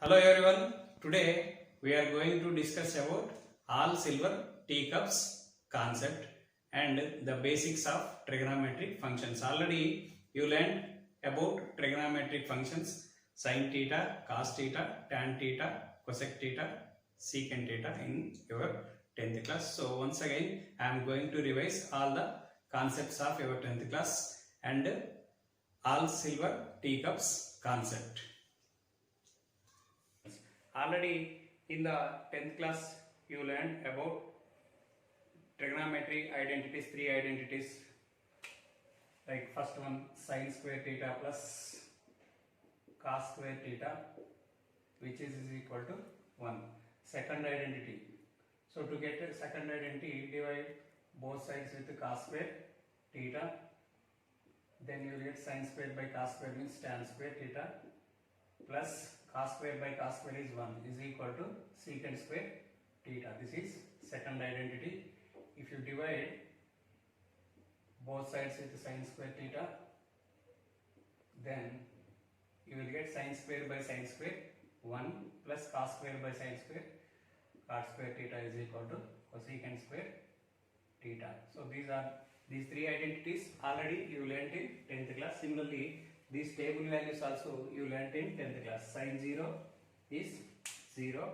Hello everyone. Today we are going to discuss about all silver teacups concept and the basics of trigonometric functions. Already you learned about trigonometric functions sin theta, cos theta, tan theta, cosec theta, secant theta in your 10th class. So once again I am going to revise all the concepts of your 10th class and all silver teacups concept. Already in the 10th class you learned about trigonometry identities, three identities, like first one sin square theta plus cos square theta, which is equal to 1. Second identity, so to get a second identity, divide both sides with cos square theta, then you will get sin square by cos square means tan square theta plus cos square by cos square is 1 is equal to secant square theta. This is second identity. If you divide both sides with sin square theta, then you will get sin square by sin square 1 plus cos square by sin square cos square theta is equal to cosecant square theta. So these three identities already you learnt in 10th class. Similarly, these table values also you learnt in 10th class. Sin 0 is 0,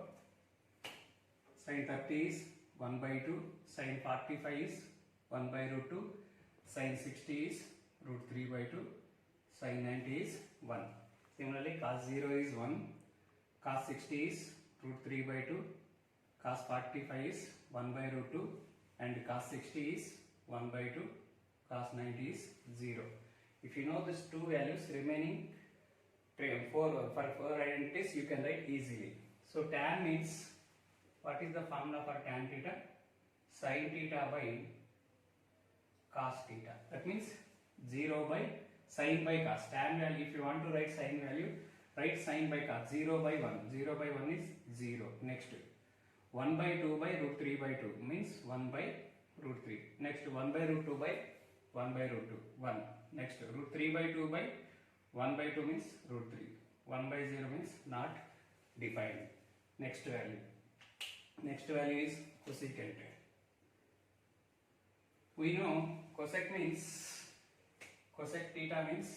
sin 30 is 1 by 2, sin 45 is 1 by root 2, sin 60 is root 3 by 2, sin 90 is 1. Similarly, cos 0 is 1, cos 60 is root 3 by 2, cos 45 is 1 by root 2 and cos 60 is 1 by 2, cos 90 is 0. If you know these two values, remaining for 4 identities you can write easily. So tan means, what is the formula for tan theta? Sin theta by cos theta. That means 0 by sin by cos. Tan value, if you want to write sin value, write sin by cos. 0 by 1. 0 by 1 is 0. Next, 1 by 2 by root 3 by 2 means 1 by root 3. Next, 1 by root 2 by 1 by root 2. 1. Next, root 3 by 2 by 1 by 2 means root 3. 1 by 0 means not defined. Next value. Next value is cosecant. We know cosec theta means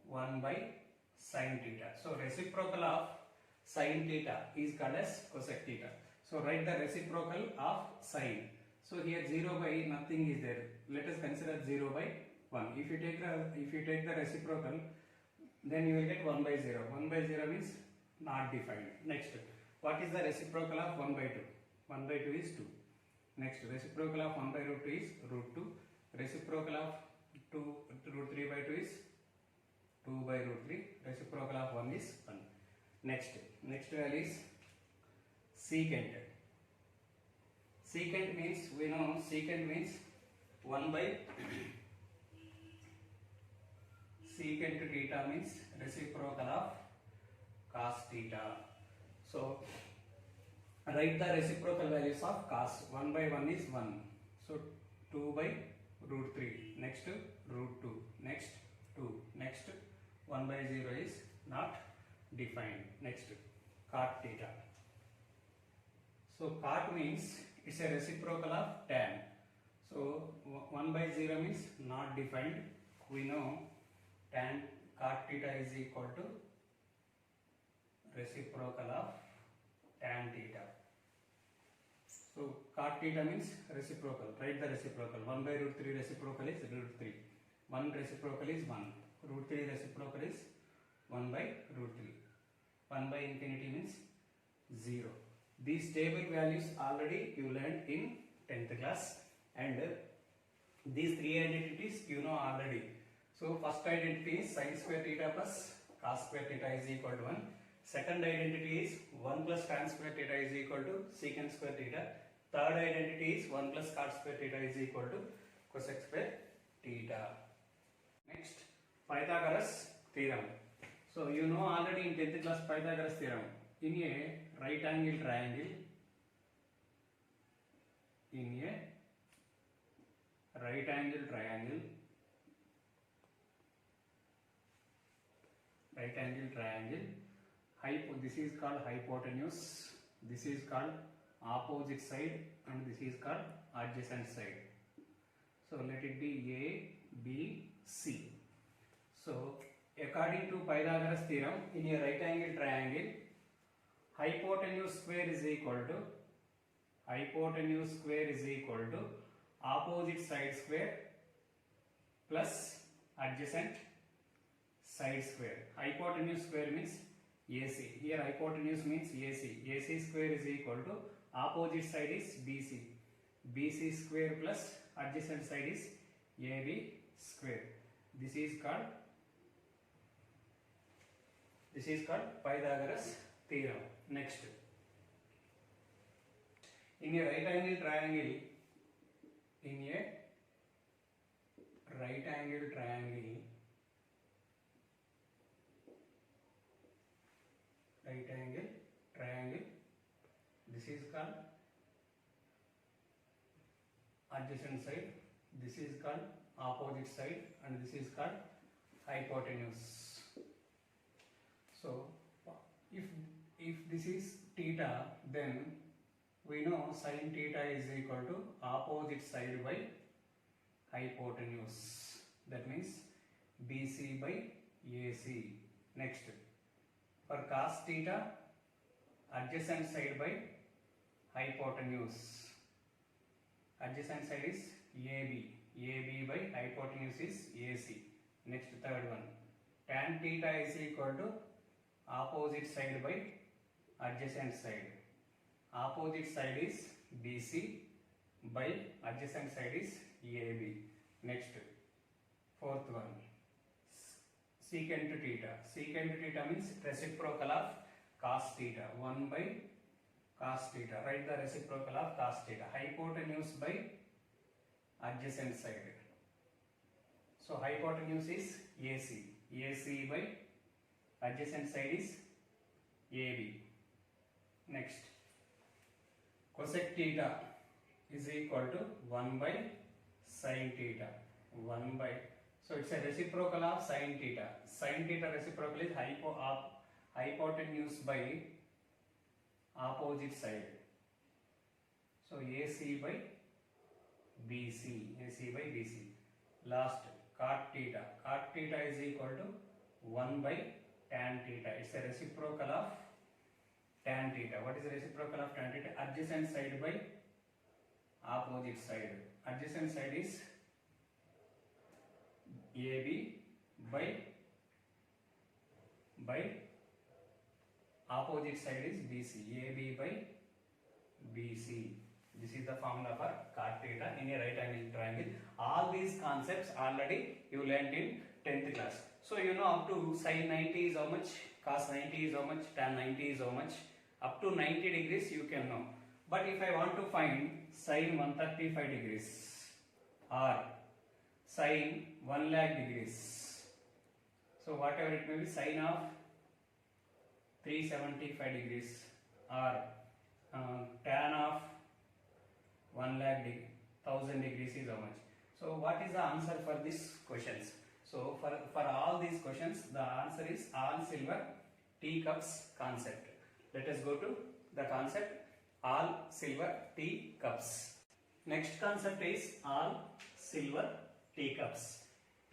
1 by sin theta. So reciprocal of sin theta is called as cosec theta. So write the reciprocal of sin. So here 0 by nothing is there. Let us consider 0 by 1. If you take the reciprocal, then you will get 1 by 0. 1 by 0 means not defined. Next, what is the reciprocal of 1 by 2? 1 by 2 is 2. Next, reciprocal of 1 by root 2 is root 2. Reciprocal of root 3 by 2 is 2 by root 3. Reciprocal of 1 is 1. Next value is secant. Secant means, we know secant means 1 by secant theta means reciprocal of cos theta. So write the reciprocal values of cos. 1 by 1 is 1. So 2 by root 3. Next root 2. Next 2. Next 1 by 0 is not defined. Next cot theta. So cot means it's a reciprocal of tan. So 1 by 0 means not defined. We know tan cot theta is equal to reciprocal of tan theta. So cot theta means reciprocal. Write the reciprocal. 1 by root 3 reciprocal is root 3. 1 reciprocal is 1. Root 3 reciprocal is 1 by root 3. 1 by infinity means 0. These table values already you learned in 10th class, and these three identities you know already. So first identity is sin square theta plus cos square theta is equal to 1. Second identity is 1 plus tan square theta is equal to secant square theta. Third identity is 1 plus cot square theta is equal to cosec square theta. Next, Pythagoras theorem. So you know already in 10th class Pythagoras theorem. In a right angle triangle, right angle triangle. This is called hypotenuse, this is called opposite side, and this is called adjacent side. So let it be A, B, C. So according to Pythagoras theorem, in a right angle triangle, hypotenuse square is equal to opposite side square plus adjacent side square. Hypotenuse square means AC. Here hypotenuse means AC. AC square is equal to opposite side is BC. BC square plus adjacent side is AB square. This is called Pythagoras theorem. Next, in a right angle triangle, this is called adjacent side, this is called opposite side, and this is called hypotenuse. So if this is theta, then we know sin theta is equal to opposite side by hypotenuse. That means BC by AC. Next, for cos theta, adjacent side by hypotenuse. Adjacent side is AB. AB by hypotenuse is AC. Next, third one. Tan theta is equal to opposite side by adjacent side. Opposite side is BC by adjacent side is AB. Next, fourth one. Secant theta. Secant theta means reciprocal of cos theta. 1 by cos theta. Write the reciprocal of cos theta. Hypotenuse by adjacent side. So hypotenuse is AC. AC by adjacent side is AB. Next, cosec theta is equal to 1 by sin theta. 1 by, so it's a reciprocal of sin theta. Sin theta reciprocal is hypotenuse by opposite side. So AC by BC. AC by BC. Last, cot theta. Cot theta is equal to 1 by tan theta. It's a reciprocal of tan theta. What is the reciprocal of tan theta? Adjacent side by opposite side. Adjacent side is AB by opposite side is BC. AB by BC. This is the formula for cot theta in a right angle triangle. All these concepts already you learnt in 10th class. So you know up to sin 90 is how much, cos 90 is how much, tan 90 is how much. Up to 90 degrees you can know. But if I want to find sin 135 degrees or sin 1 lakh degrees, so whatever it may be, sin of 375 degrees or tan of 1 lakh 1000 degrees is how much. So what is the answer for these questions? So for all these questions, the answer is all silver teacups concept. Let us go to the concept all silver teacups. Next concept is all silver teacups.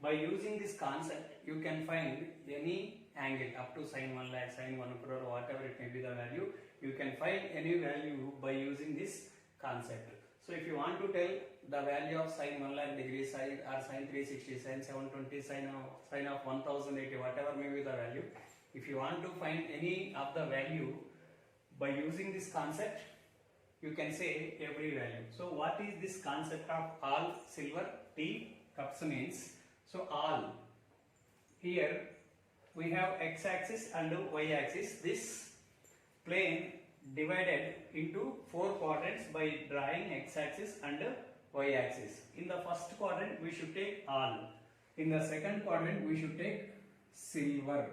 By using this concept, you can find any angle up to sin 1 lakh, sin 1 crore, whatever it may be the value. You can find any value by using this concept. So if you want to tell the value of sin 1 lakh degree, sin or sin 360, sin 720, sin of 1080, whatever may be the value. If you want to find any of the value by using this concept, you can say every value. So what is this concept of all silver teacups means? So all, here we have x-axis and y-axis. This plane divided into 4 quadrants by drawing x-axis and y-axis. In the first quadrant we should take all. In the second quadrant we should take silver.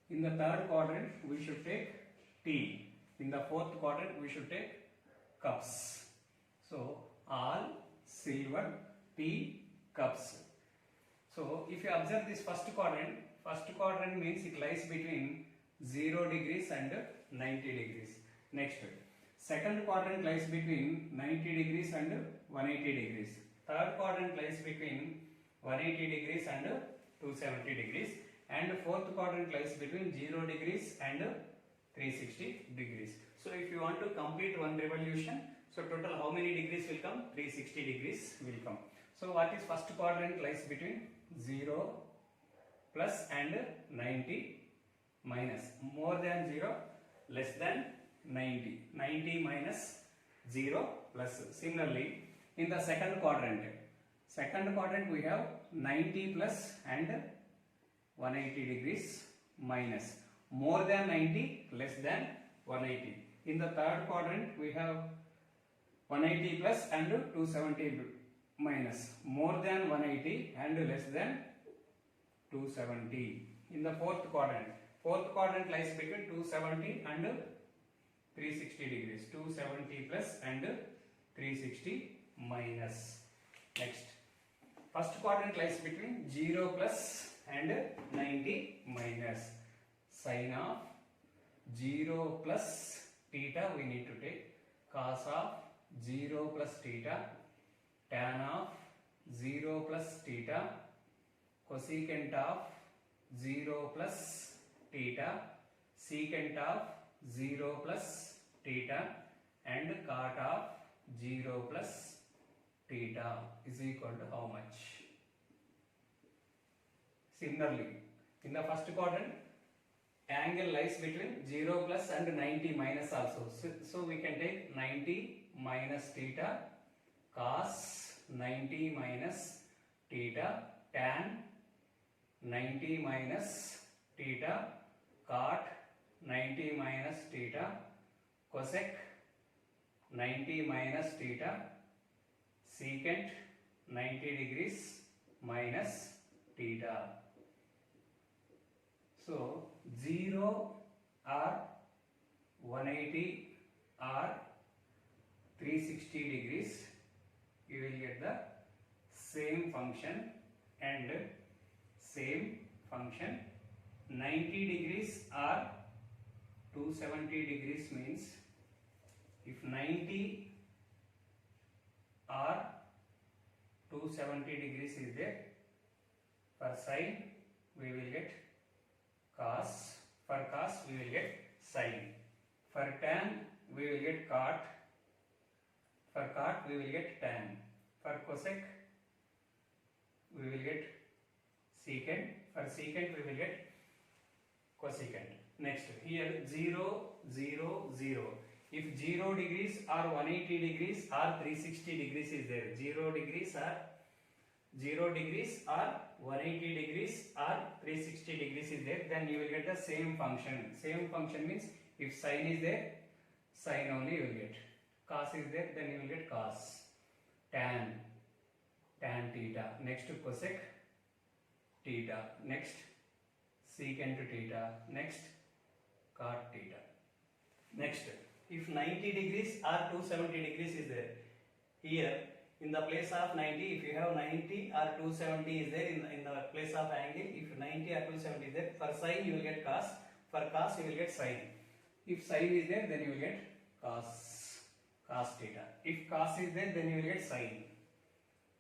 In the third quadrant we should take tea. In the fourth quadrant we should take cups. So all silver tea cups. So if you observe this first quadrant First quadrant means it lies between 0 degrees and 90 degrees. Next, second quadrant lies between 90 degrees and 180 degrees. Third quadrant lies between 180 degrees and 270 degrees. And fourth quadrant lies between 0 degrees and 360 degrees. So if you want to complete one revolution, so total how many degrees will come? 360 degrees will come. So what is first quadrant lies between 0 plus and 90 minus, more than 0, less than 90, 90 minus 0 plus. Similarly, in the second quadrant we have 90 plus and 180 degrees minus, more than 90, less than 180. In the third quadrant we have 180 plus and 270 minus, more than 180 and less than 270. In the fourth quadrant lies between 270 and 360 degrees, 270 plus and 360 minus. Next, first quadrant lies between 0 plus and 90 minus. Sin of 0 plus theta we need to take, cos of 0 plus theta, tan of 0 plus theta, cosecant of 0 plus theta, secant of 0 plus theta, and cot of 0 plus theta is equal to how much? Similarly, in the first quadrant, angle lies between 0 plus and 90 minus also. So we can take 90 minus theta, cos 90 minus theta, tan 90 minus theta, cot 90 minus theta, cosec 90 minus theta, secant 90 degrees minus theta. So 0 or 180 or 360 degrees, you will get the same function and same function. 90 degrees or 270 degrees means if 90 or 270 degrees is there, for sine we will get cos, for cos we will get sine, for tan we will get cot, for cot we will get tan, for cosec we will get secant, for secant we will get cosecant. Next, here 0, 0, 0. If 0 degrees or 180 degrees or 360 degrees is there, 0 degrees or 180 degrees or 360 degrees is there, then you will get the same function. Same function means if sine is there, sine only you will get. Cos is there, then you will get cos. Tan theta. Next cosec theta. Next secant theta. Next cot theta. Next, if 90 degrees or 270 degrees is there, here in the place of 90, if you have 90 or 270 is there in the place of angle, if 90 or 270 is there, for sine you will get cos, for cos you will get sine. If sine is there, then you will get cos theta. If cos is there, then you will get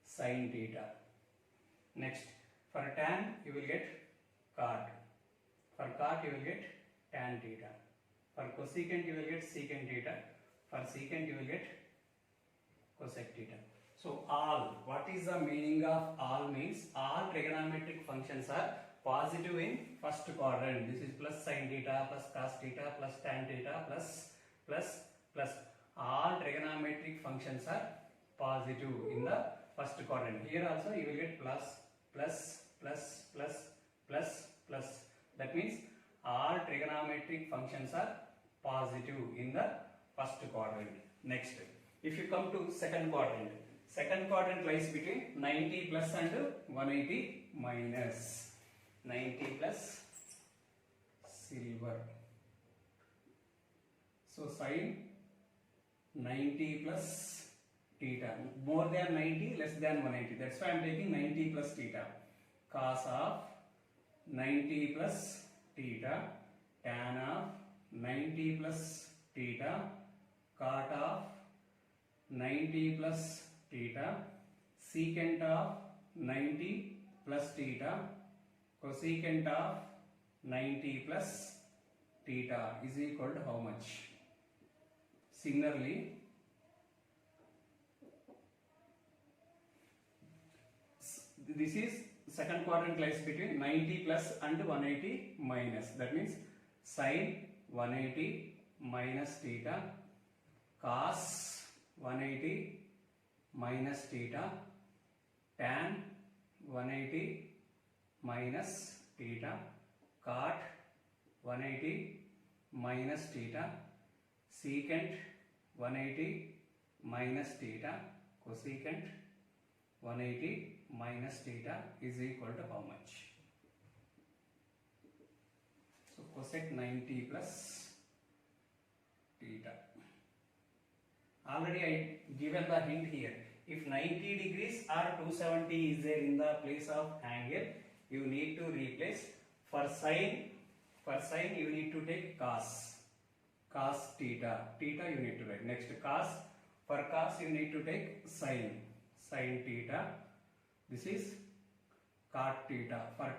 sine theta. Next, for tan you will get cot, for cot you will get tan theta, for cosecant you will get secant theta, for secant you will get cosec theta. So all, what is the meaning of all means? All trigonometric functions are positive in first quadrant. This is plus sin theta, plus cos theta, plus tan theta, plus. All trigonometric functions are positive in the first quadrant. Here also you will get plus. That means all trigonometric functions are positive in the first quadrant. Next, if you come to second quadrant lies between 90 plus and 180 minus. 90 plus silver. So sin 90 plus theta, more than 90, less than 180. That's why I am taking 90 plus theta. Cos of 90 plus theta, tan of 90 plus theta, cot of 90 plus theta, secant of 90 plus theta, cosecant of 90 plus theta is equal to how much? Similarly, this is second quadrant lies between 90 plus and 180 minus. That means sin 180 minus theta, cos 180 minus theta, tan 180 minus theta, cot 180 minus theta, secant 180 minus theta, cosecant 180 minus theta is equal to how much? So cosec 90 plus theta. Already I given the hint here. If 90 degrees or 270 is there in the place of angle, you need to replace. For sine you need to take cos theta. Theta you need to write. Next cos. For cos you need to take sin theta. This is cot theta. For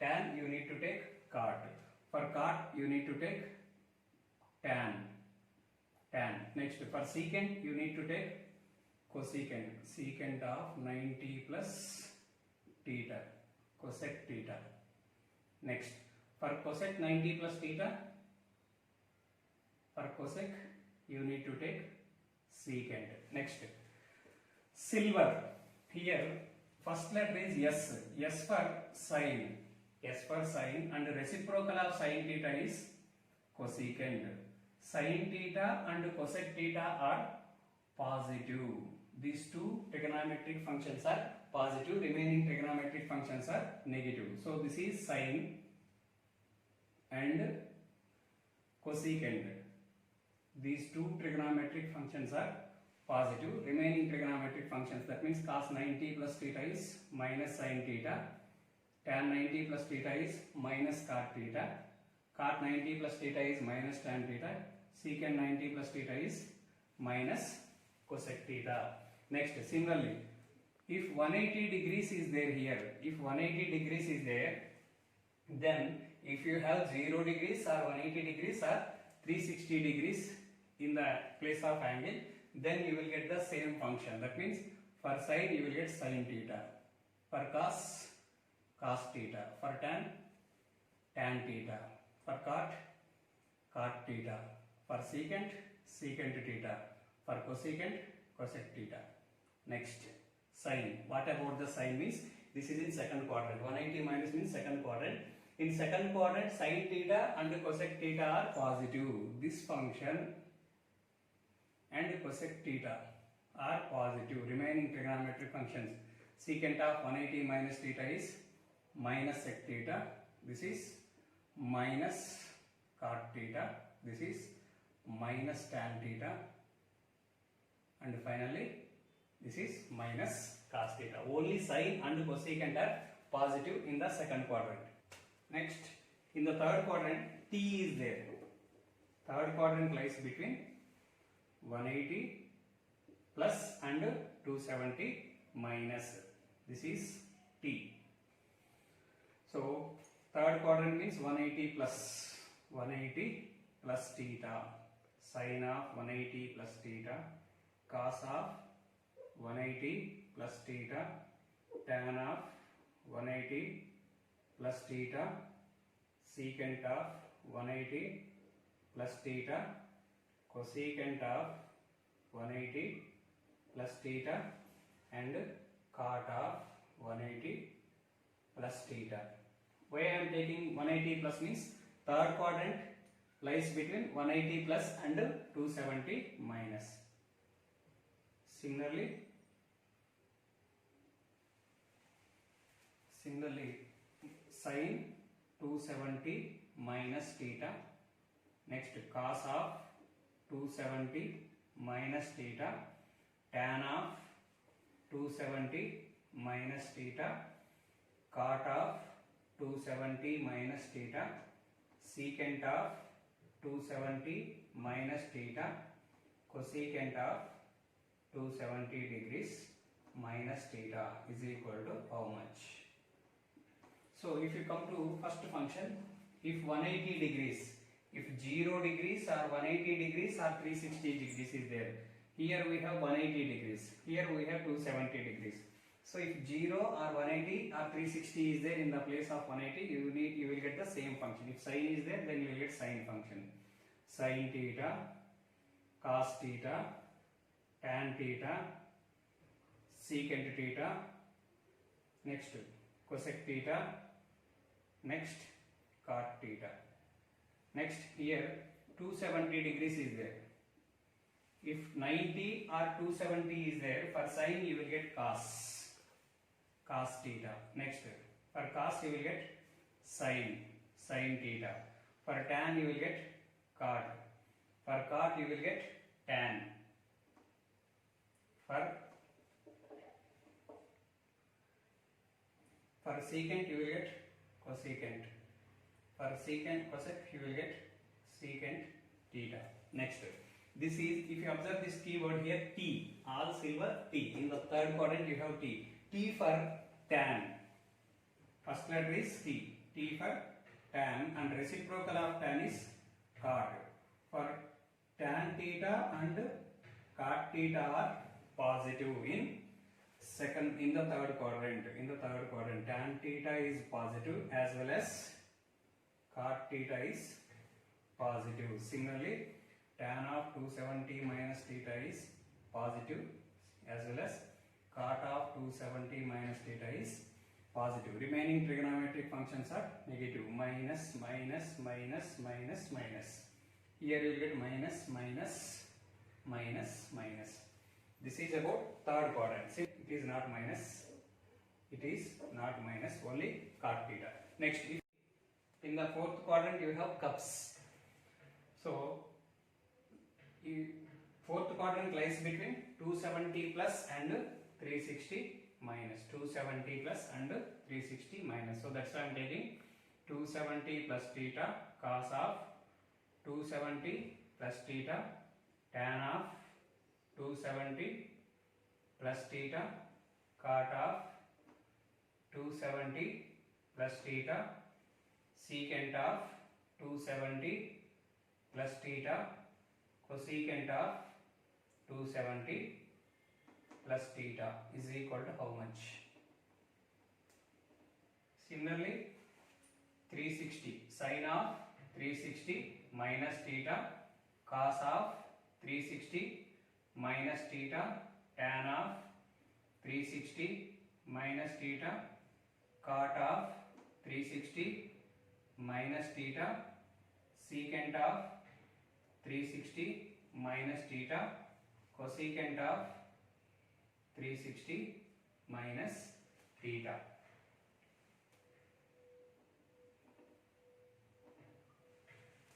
tan you need to take cot. For cot you need to take tan. Next for secant you need to take cosecant of 90 plus theta, cosec theta. Next for cosec 90 plus theta, for cosec you need to take secant. Next silver. Here first letter is S for sine, and reciprocal of sine theta is cosecant. Sine theta and cosec theta are positive. These two trigonometric functions are positive, remaining trigonometric functions are negative. So this is sine and cosecant. These two trigonometric functions are positive, remaining trigonometric functions, that means cos 90 plus theta is minus sin theta, tan 90 plus theta is minus cot theta, cot 90 plus theta is minus tan theta, secant 90 plus theta is minus cosec theta. Next, similarly, if 180 degrees is there here, then if you have 0 degrees or 180 degrees or 360 degrees in the place of angle, then you will get the same function. That means for sine you will get sin theta, for cos theta, for tan theta, for cot theta, for secant theta, for cosecant cosec theta. Next, sine. What about the sine means? This is in second quadrant. 180 minus means second quadrant. In second quadrant, sin theta and cosec theta are positive. This function and cosec theta are positive, remaining trigonometric functions. Secant of 180 minus theta is minus sec theta. This is minus cot theta. This is minus tan theta. And finally, this is minus cos theta. Only sine and cosecant are positive in the second quadrant. Next, in the third quadrant, t is there. Third quadrant lies between 180 plus and 270 minus. This is t. So third quadrant means 180 plus theta, sine of 180 plus theta, cos of 180 plus theta, tan of 180 plus theta, secant of 180 plus theta, cosecant of 180 plus theta, and cot of 180 plus theta. Why I am taking 180 plus means third quadrant lies between 180 plus and 270 minus. Similarly, sin 270 minus theta. Next, cos of 270 minus theta, tan of 270 minus theta, cot of 270 minus theta, secant of 270 minus theta, cosecant of 270 degrees minus theta is equal to how much? So if you come to first function, if 180 degrees, if 0 degrees or 180 degrees or 360 degrees is there, here we have 180 degrees, here we have 270 degrees. So if 0 or 180 or 360 is there in the place of 180, you will get the same function. If sine is there, then you will get sine function. Sin theta, cos theta, tan theta, secant theta, next cosec theta, next cot theta. Next here 270 degrees is there. If 90 or 270 is there, for sine you will get cos theta. Next for cos you will get sin theta. For tan you will get cot. For cot you will get tan. For secant you will get cosecant. For secant cosec you will get secant theta. Next, this is, if you observe this keyword here, T, all silver T. In the third quadrant you have T. T for tan. First letter is T. T for tan, and reciprocal of tan is cot. For tan theta and cot theta are positive in the third quadrant. In the third quadrant, tan theta is positive as well as cot theta is positive. Similarly, tan of 270 minus theta is positive as well as cot of 270 minus theta is positive. Remaining trigonometric functions are negative. Minus, minus, minus, minus, minus. Here you will get minus, minus, minus, minus. This is about third quadrant. See, it is not minus. It is not minus, only cot theta. Next, in the fourth quadrant you have cups. So, fourth quadrant lies between 270 plus and 360 minus. 270 plus and 360 minus. So that's why I am taking 270 plus theta cos of 270 plus theta tan of 270 plus theta cot of 270 plus theta secant of 270 plus theta cosecant of 270 plus theta is equal to how much? Similarly, 360 sin of 360 minus theta cos of 360 minus theta tan of 360 minus theta cot of 360 minus theta secant of 360 minus theta cosecant of 360 minus theta.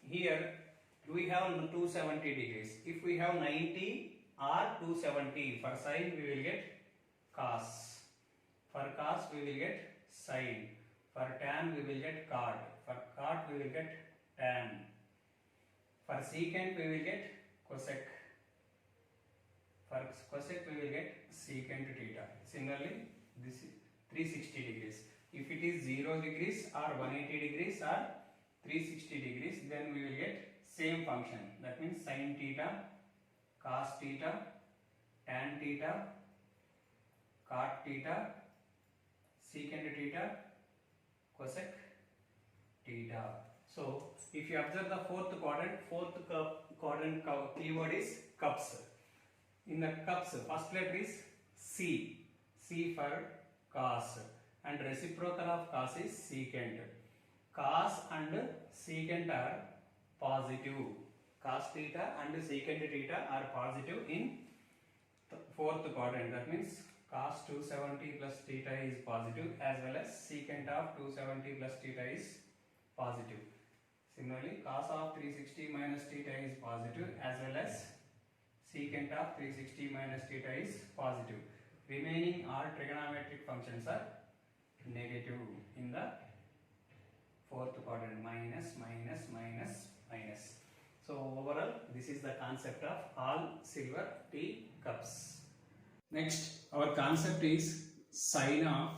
Here we have 270 degrees. If we have 90 or 270, for sine we will get cos. For cos we will get sine. For tan we will get cot. For cot we will get tan. For secant we will get cosec. For cosec we will get secant theta. Similarly, this is 360 degrees. If it is 0 degrees or 180 degrees or 360 degrees, then we will get same function. That means sin theta, cos theta, tan theta, cot theta, secant theta, cosec theta. So, if you observe the fourth quadrant keyword is cups. In the cups, first letter is C. C for cos, and reciprocal of cos is secant. Cos and secant are positive. Cos theta and secant theta are positive in fourth quadrant. That means cos 270 plus theta is positive as well as secant of 270 plus theta is positive. Similarly, cos of 360 minus theta is positive as well as secant of 360 minus theta is positive. Remaining all trigonometric functions are negative in the fourth quadrant, minus, minus, minus, minus. So overall, this is the concept of all silver tea cups. Next, our concept is sign of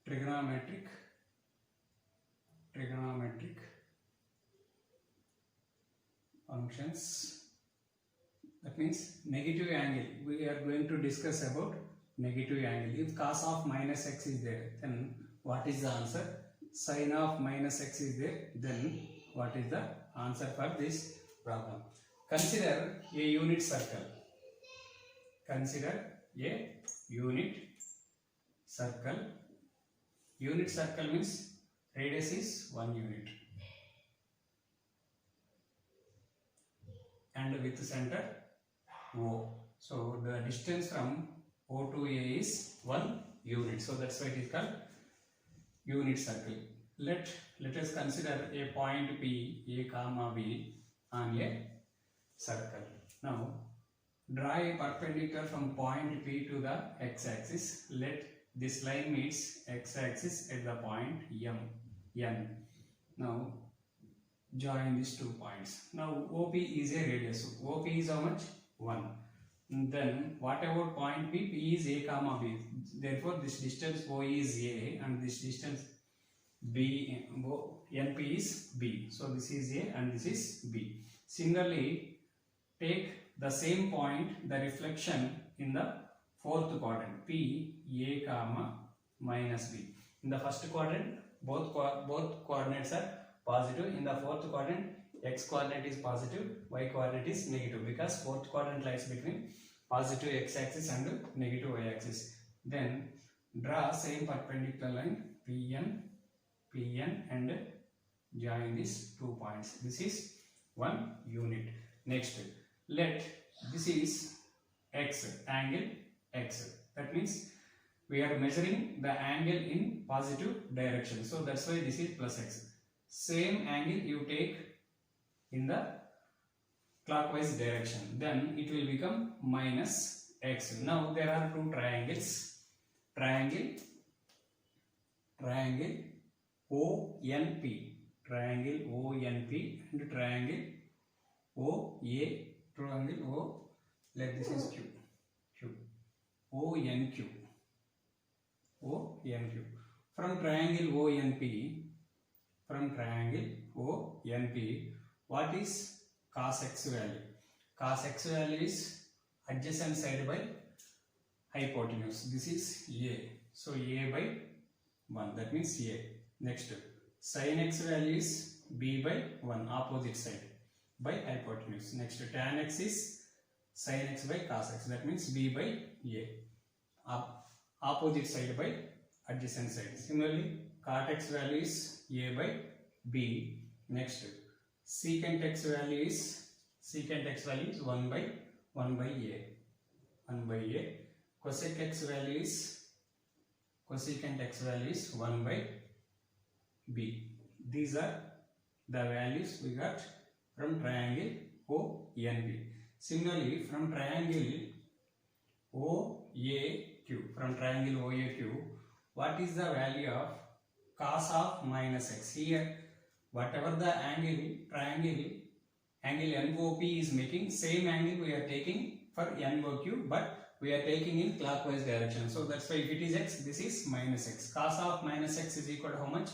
trigonometric functions. That means negative angle. We are going to discuss about negative angle. If cos of minus x is there, then what is the answer? Sin of minus x is there, then what is the answer for this problem? Consider a unit circle. Consider a unit circle. Unit circle means radius is 1 unit and with center O. So the distance from O to A is 1 unit. So that's why it is called unit circle. Let us consider a point P, A comma B on a circle. Now draw a perpendicular from point P to the x-axis. Let this line meets x-axis at the point N. Now join these 2 points. Now OP is a radius. OP is how much? 1. Then what about point P? P is A comma B. Therefore this distance O is A and this distance NP is B. So this is A and this is B. Similarly, take the same point, the reflection in the fourth quadrant, P, A comma minus B. In the first quadrant, both coordinates are positive. In the fourth quadrant, x coordinate is positive, y coordinate is negative, because fourth quadrant lies between positive x-axis and negative y-axis. Then draw same perpendicular line PN and join these 2 points. This is 1 unit. Next, let this is x, angle x. That means we are measuring the angle in positive direction. So that's why this is plus x. Same angle you take in the clockwise direction, then it will become minus x. Now there are 2 triangles. Triangle ONP. Triangle ONP and triangle OA. Triangle O. Let this is Q. ONQ. From triangle ONP, what is cos x value? Cos x value is adjacent side by hypotenuse. This is A. So A by 1. That means A. Next, sin x value is B by 1. Opposite side by hypotenuse. Next, tan x is sin x by cos x. That means B by A. Opposite side by adjacent side. Similarly, cot x value is A by B. Next, secant x value is 1 by A. Cosec x value is 1 by B. These are the values we got from triangle ONP. Similarly, from triangle OAQ, what is the value of cos of minus x? Here, whatever the triangle NOP is making, same angle we are taking for NOQ, but we are taking in clockwise direction. So that's why if it is x, this is minus x. Cos of minus x is equal to how much?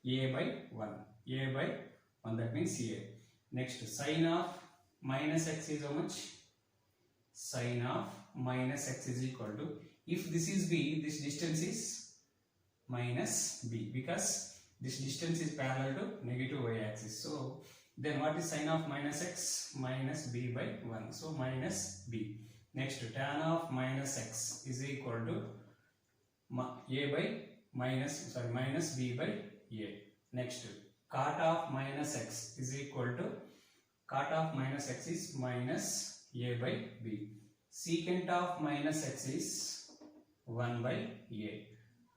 A by 1. That means A. Next, sin of minus x is how much? Sin of minus x is equal to, if this is B, this distance is minus B, because this distance is parallel to negative y-axis. So then what is sin of minus x? Minus B by 1. So minus B. Next, tan of minus x is equal to minus B by A. Next, cot of minus x is equal to, cot of minus x is minus A by B. Secant of minus x is 1 by A.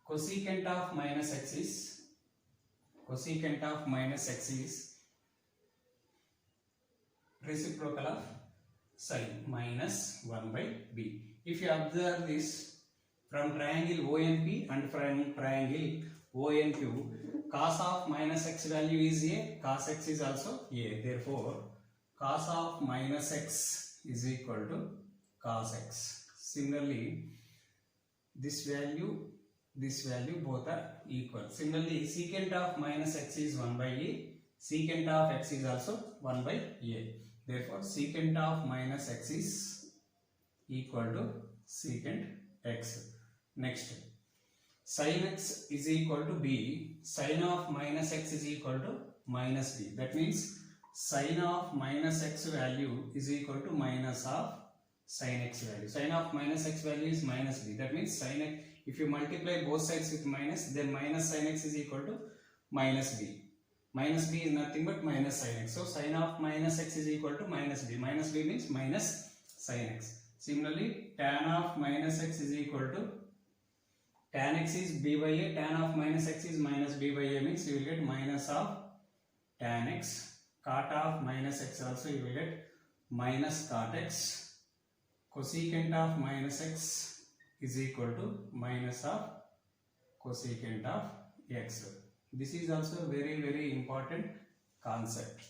Cosecant of minus x is reciprocal of sin, minus 1 by B. If you observe this from triangle ONP and from triangle O and Q. Cos of minus x value is A, cos x is also A. Therefore, cos of minus x is equal to cos x. Similarly, this value both are equal. Similarly, secant of minus x is 1 by A, secant of x is also 1 by A. Therefore, secant of minus x is equal to secant x. Next, sin x is equal to b, sin of minus x is equal to minus b. That means sin of minus x value is equal to minus of sin x value. Sin of minus x value is minus b. That means sin x, if you multiply both sides with minus, then minus sin x is equal to minus b. Minus b is nothing but minus sin x. So sin of minus x is equal to minus b. Minus b means minus sin x. Similarly, tan of minus x is equal to, tan x is b by a, tan of minus x is minus b by a, means you will get minus of tan x. Cot of minus x also you will get minus cot x. Cosecant of minus x is equal to minus of cosecant of x. This is also very important concept.